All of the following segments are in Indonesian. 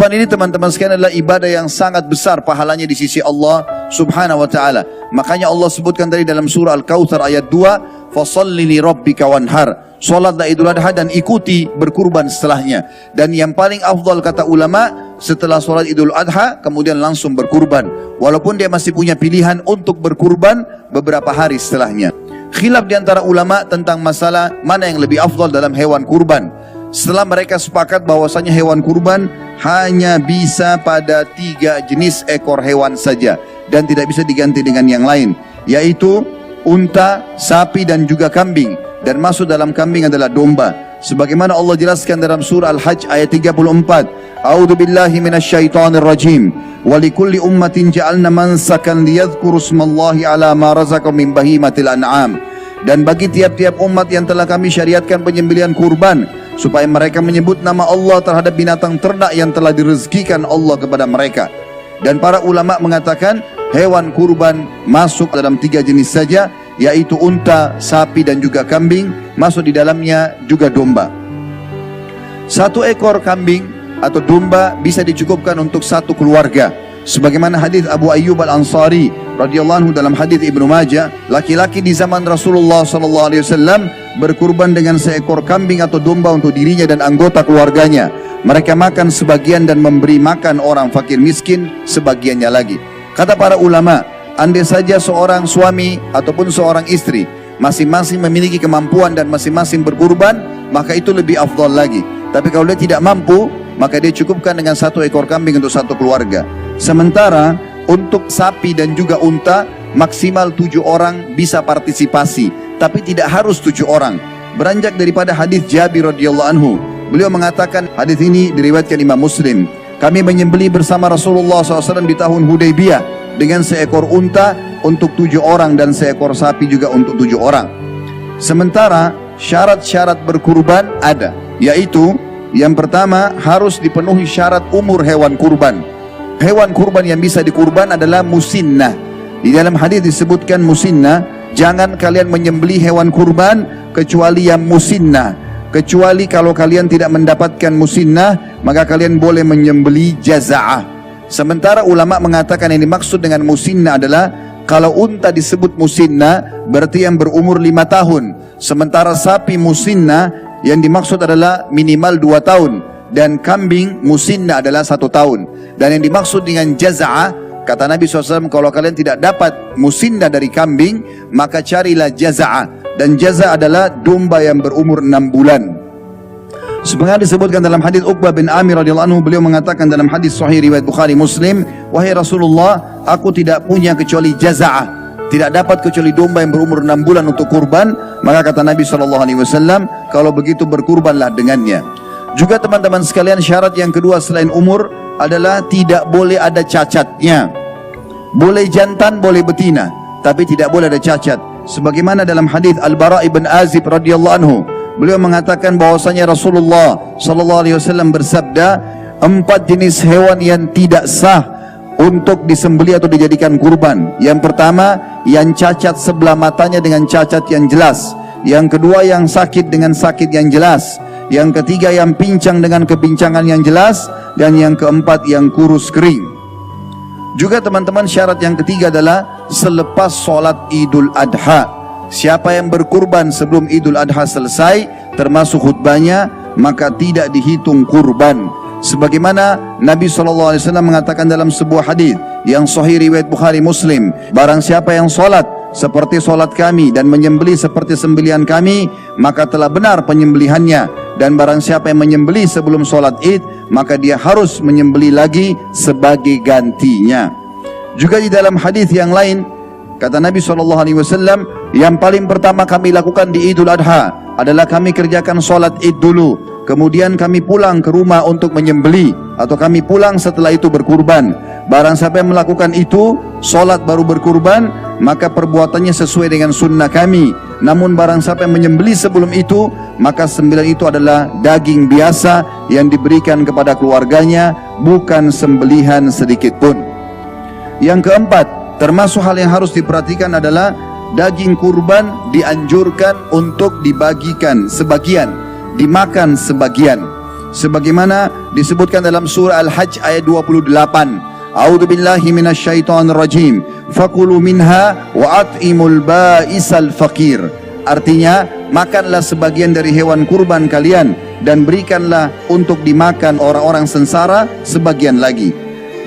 Kurban ini teman-teman sekalian adalah ibadah yang sangat besar pahalanya di sisi Allah subhanahu wa ta'ala. Makanya Allah sebutkan tadi dalam surah Al-Kautsar ayat 2, fasalli li rabbika wanhar. Salatlah Idul Adha dan ikuti berkurban setelahnya. Dan yang paling afdal kata ulama, setelah salat Idul Adha kemudian langsung berkurban. Walaupun dia masih punya pilihan untuk berkurban beberapa hari setelahnya. Khilaf di antara ulama tentang masalah mana yang lebih afdal dalam hewan kurban. Setelah mereka sepakat bahwasanya hewan kurban hanya bisa pada 3 jenis ekor hewan saja dan tidak bisa diganti dengan yang lain, yaitu unta, sapi dan juga kambing. Dan masuk dalam kambing adalah domba. Sebagaimana Allah jelaskan dalam surah Al-Hajj ayat 34, A'udzu billahi minasyaitonir rajim. Wa likulli ummatin ja'alna mansakan liyadhkuru ismallahi ala ma razaqahum min bahimatil an'am. Dan bagi tiap-tiap umat yang telah kami syariatkan penyembelihan kurban, supaya mereka menyebut nama Allah terhadap binatang ternak yang telah direzekikan Allah kepada mereka. Dan para ulama mengatakan hewan kurban masuk dalam 3 jenis saja, yaitu unta, sapi dan juga kambing. Masuk di dalamnya juga domba. 1 ekor kambing atau domba bisa dicukupkan untuk 1 keluarga. Sebagaimana hadis Abu Ayyub Al-Ansari radhiyallahu anhu dalam hadis Ibnu Majah, laki-laki di zaman Rasulullah sallallahu alaihi wasallam berkurban dengan 1 ekor kambing atau domba untuk dirinya dan anggota keluarganya. Mereka makan sebagian dan memberi makan orang fakir miskin sebagiannya lagi. Kata para ulama, andai saja seorang suami ataupun seorang istri masing-masing memiliki kemampuan dan masing-masing berkurban, maka itu lebih afdal lagi. Tapi kalau dia tidak mampu, maka dia cukupkan dengan 1 ekor kambing untuk 1 keluarga. Sementara untuk sapi dan juga unta maksimal 7 orang bisa partisipasi, tapi tidak harus 7 orang. Beranjak daripada hadis Jabir radhiyallahu anhu, beliau mengatakan, hadis ini diriwayatkan Imam Muslim, kami menyembelih bersama Rasulullah SAW di tahun Hudaybiyah dengan 1 ekor unta untuk 7 orang dan 1 ekor sapi juga untuk 7 orang. Sementara syarat-syarat berkurban ada, yaitu yang pertama harus dipenuhi syarat umur hewan kurban. Hewan kurban yang bisa dikurban adalah musinnah. Di dalam hadis disebutkan musinnah, jangan kalian menyembelih hewan kurban kecuali yang musinnah. Kecuali kalau kalian tidak mendapatkan musinnah, maka kalian boleh menyembelih jaza'ah. Sementara ulama mengatakan yang dimaksud dengan musinnah adalah kalau unta disebut musinnah berarti yang berumur 5 tahun. Sementara sapi musinnah yang dimaksud adalah minimal 2 tahun. Dan kambing musinnah adalah 1 tahun. Dan yang dimaksud dengan jaza'ah, kata Nabi SAW, kalau kalian tidak dapat musinnah dari kambing, maka carilah jaza'ah. Dan jaza'ah adalah domba yang berumur 6 bulan. Sebagaimana disebutkan dalam hadis Uqbah bin Amir radhiyallahu anhu, beliau mengatakan dalam hadis sahih riwayat Bukhari Muslim, wahai Rasulullah, aku tidak punya kecuali jaza'ah, tidak dapat kecuali domba yang berumur 6 bulan untuk kurban. Maka kata Nabi SAW, kalau begitu berkurbanlah dengannya. Juga teman-teman sekalian, syarat yang kedua selain umur adalah tidak boleh ada cacatnya. Boleh jantan, boleh betina, tapi tidak boleh ada cacat. Sebagaimana dalam hadis Al-Bara' ibn Azib radhiyallahu anhu, beliau mengatakan bahwasanya Rasulullah sallallahu alaihi wasallam bersabda, 4 jenis hewan yang tidak sah untuk disembelih atau dijadikan kurban. Yang pertama, yang cacat sebelah matanya dengan cacat yang jelas. Yang kedua, yang sakit dengan sakit yang jelas. Yang ketiga, yang pincang dengan kepincangan yang jelas. Dan yang keempat, yang kurus kering. Juga teman-teman, syarat yang ketiga adalah selepas sholat Idul Adha. Siapa yang berkurban sebelum Idul Adha selesai, termasuk khutbahnya, maka tidak dihitung kurban. Sebagaimana Nabi SAW mengatakan dalam sebuah hadis yang sahih riwayat Bukhari Muslim, barang siapa yang sholat seperti sholat kami dan menyembelih seperti sembelihan kami, maka telah benar penyembelihannya. Dan barang siapa yang menyembelih sebelum sholat id, maka dia harus menyembelih lagi sebagai gantinya. Juga di dalam hadis yang lain, kata Nabi SAW, yang paling pertama kami lakukan di Idul Adha adalah kami kerjakan sholat id dulu, kemudian kami pulang ke rumah untuk menyembelih, atau kami pulang setelah itu berkurban. Barang siapa yang melakukan itu, sholat baru berkurban, maka perbuatannya sesuai dengan sunnah kami. Namun barang siapa yang menyembelih sebelum itu, maka sembelihan itu adalah daging biasa yang diberikan kepada keluarganya, bukan sembelihan sedikit pun. Yang keempat, termasuk hal yang harus diperhatikan adalah daging kurban dianjurkan untuk dibagikan sebagian, dimakan sebagian. sebagaimana disebutkan dalam surah Al-Hajj ayat 28. A'udzu billahi minasyaitonir rajim. Fakulu minha wa at'imul ba'isal faqir. Artinya, makanlah sebagian dari hewan kurban kalian dan berikanlah untuk dimakan orang-orang sengsara sebagian lagi.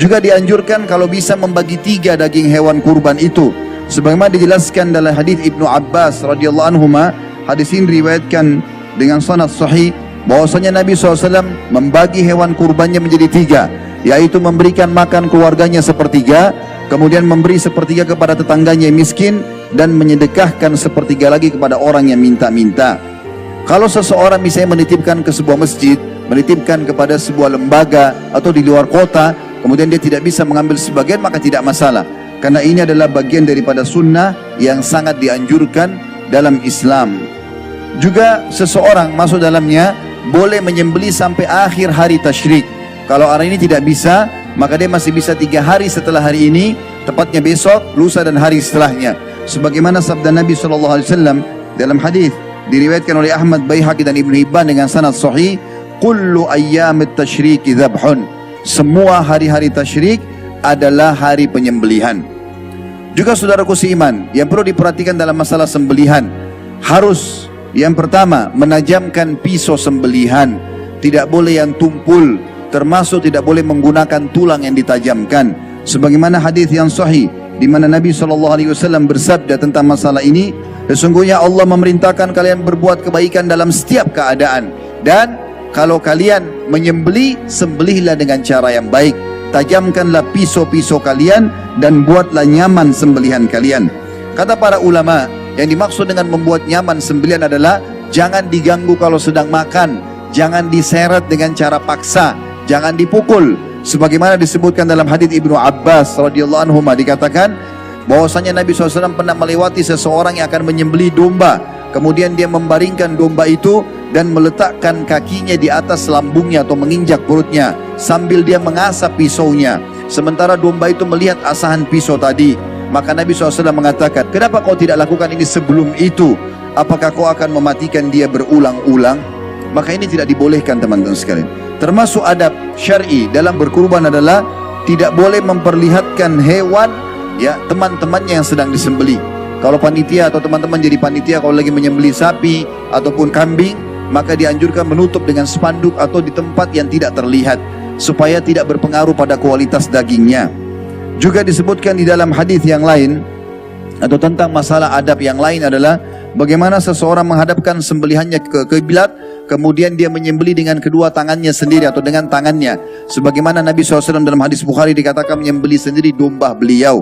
Juga dianjurkan kalau bisa membagi 3 daging hewan kurban itu. Sebagaimana dijelaskan dalam hadis Ibnu Abbas radhiyallahu anhuma, hadis ini diriwayatkan dengan sanad sahih bahwasanya Nabi SAW membagi hewan kurbannya menjadi 3, yaitu memberikan makan keluarganya sepertiga, kemudian memberi sepertiga kepada tetangganya yang miskin, dan menyedekahkan sepertiga lagi kepada orang yang minta-minta. Kalau seseorang misalnya menitipkan ke sebuah masjid, menitipkan kepada sebuah lembaga atau di luar kota, kemudian dia tidak bisa mengambil sebagian, maka tidak masalah, karena ini adalah bagian daripada sunnah yang sangat dianjurkan dalam Islam. Juga seseorang masuk dalamnya boleh menyembelih sampai akhir hari tasyrik. Kalau hari ini tidak bisa, maka dia masih bisa 3 hari setelah hari ini, tepatnya besok, lusa dan hari setelahnya. Sebagaimana sabda Nabi SAW dalam hadis diriwayatkan oleh Ahmad, Baihaqi dan Ibnu Hibban dengan sanad sahih, kullu ayyamit tasyriki dzabhun. Semua hari-hari tasyrik adalah hari penyembelihan. Juga saudaraku seiman, yang perlu diperhatikan dalam masalah sembelihan, harus yang pertama menajamkan pisau sembelihan, tidak boleh yang tumpul, termasuk tidak boleh menggunakan tulang yang ditajamkan. Sebagaimana hadis yang sahih di mana Nabi SAW bersabda tentang masalah ini, sesungguhnya Allah memerintahkan kalian berbuat kebaikan dalam setiap keadaan, dan kalau kalian menyembelih, sembelihlah dengan cara yang baik. Tajamkanlah pisau-pisau kalian dan buatlah nyaman sembelihan kalian. Kata para ulama, yang dimaksud dengan membuat nyaman sembelihan adalah jangan diganggu kalau sedang makan, jangan diseret dengan cara paksa, jangan dipukul. Sebagaimana disebutkan dalam hadis Ibnu Abbas radhiyallahu anhu, dikatakan bahwasanya Nabi SAW pernah melewati seseorang yang akan menyembelih domba. Kemudian dia membaringkan domba itu dan meletakkan kakinya di atas lambungnya atau menginjak perutnya sambil dia mengasah pisaunya. Sementara domba itu melihat asahan pisau tadi. Maka Nabi SAW mengatakan, kenapa kau tidak lakukan ini sebelum itu? Apakah kau akan mematikan dia berulang-ulang? Maka ini tidak dibolehkan teman-teman sekalian. Termasuk adab syar'i dalam berkurban adalah tidak boleh memperlihatkan hewan ya teman-temannya yang sedang disembelih. Kalau panitia atau teman-teman jadi panitia kalau lagi menyembelih sapi ataupun kambing, maka dianjurkan menutup dengan spanduk atau di tempat yang tidak terlihat supaya tidak berpengaruh pada kualitas dagingnya. Juga disebutkan di dalam hadis yang lain atau tentang masalah adab yang lain adalah bagaimana seseorang menghadapkan sembelihannya ke kiblat, kemudian dia menyembelih dengan kedua tangannya sendiri atau dengan tangannya. Sebagaimana Nabi SAW dalam hadis Bukhari dikatakan menyembelih sendiri domba beliau.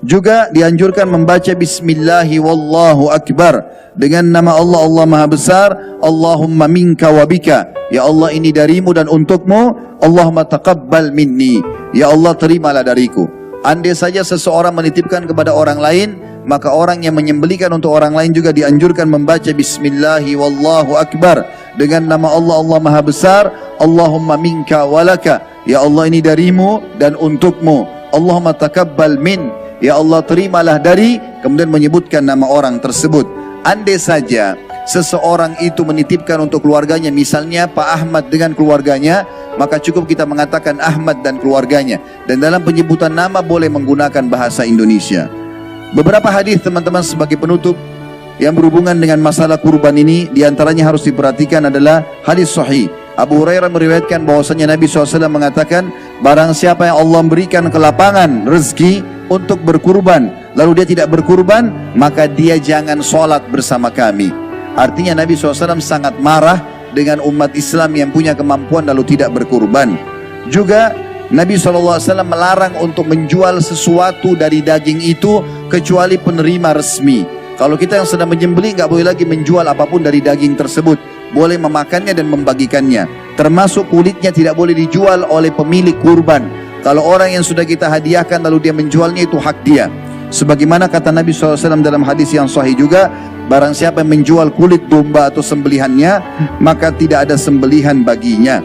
Juga dianjurkan membaca Bismillahi wallahu akbar dengan nama Allah, Allah Maha Besar. Allahumma minka wa bika, ya Allah ini darimu dan untukmu. Allahumma taqabbal minni, ya Allah terimalah dariku. Andai saja seseorang menitipkan kepada orang lain, maka orang yang menyembelihkan untuk orang lain juga dianjurkan membaca Bismillahi wallahu akbar dengan nama Allah, Allah Maha Besar. Allahumma minka walaka, ya Allah ini darimu dan untukmu. Allahumma taqabbal min, ya Allah terimalah dari, kemudian menyebutkan nama orang tersebut. Andai saja seseorang itu menitipkan untuk keluarganya, misalnya Pak Ahmad dengan keluarganya, maka cukup kita mengatakan Ahmad dan keluarganya. Dan dalam penyebutan nama boleh menggunakan bahasa Indonesia. Beberapa hadis teman-teman sebagai penutup yang berhubungan dengan masalah kurban ini, diantaranya harus diperhatikan adalah hadis sahih. Abu Hurairah meriwayatkan bahwasanya Nabi SAW mengatakan, barang siapa yang Allah berikan kelapangan rezeki untuk berkurban, lalu dia tidak berkurban, maka dia jangan sholat bersama kami. Artinya Nabi SAW sangat marah dengan umat Islam yang punya kemampuan lalu tidak berkurban. Juga Nabi SAW melarang untuk menjual sesuatu dari daging itu kecuali penerima resmi. Kalau kita yang sedang menyembelih nggak boleh lagi menjual apapun dari daging tersebut. Boleh memakannya dan membagikannya. Termasuk kulitnya tidak boleh dijual oleh pemilik kurban. Kalau orang yang sudah kita hadiahkan lalu dia menjualnya, itu hak dia. Sebagaimana kata Nabi SAW dalam hadis yang sahih juga, barang siapa yang menjual kulit domba atau sembelihannya, maka tidak ada sembelihan baginya.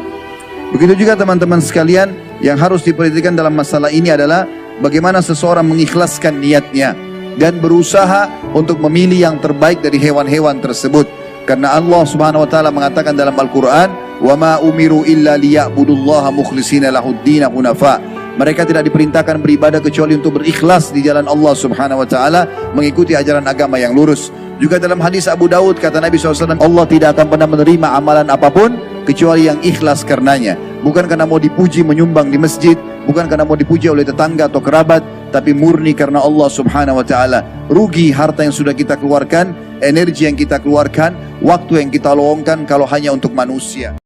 Begitu juga teman-teman sekalian, yang harus diperhatikan dalam masalah ini adalah bagaimana seseorang mengikhlaskan niatnya dan berusaha untuk memilih yang terbaik dari hewan-hewan tersebut. Karena Allah Subhanahu wa taala mengatakan dalam Al-Qur'an, wa ma umiru illa liya'budullaha mukhlishina lahuddin hunafa. Mereka tidak diperintahkan beribadah kecuali untuk berikhlas di jalan Allah Subhanahu wa taala, mengikuti ajaran agama yang lurus. Juga dalam hadis Abu Daud kata Nabi SAW, Allah tidak akan pernah menerima amalan apapun kecuali yang ikhlas karenanya. Bukan karena mau dipuji menyumbang di masjid, bukan karena mau dipuji oleh tetangga atau kerabat, tapi murni karena Allah Subhanahu wa taala. Rugi harta yang sudah kita keluarkan, energi yang kita keluarkan, waktu yang kita luangkan kalau hanya untuk manusia.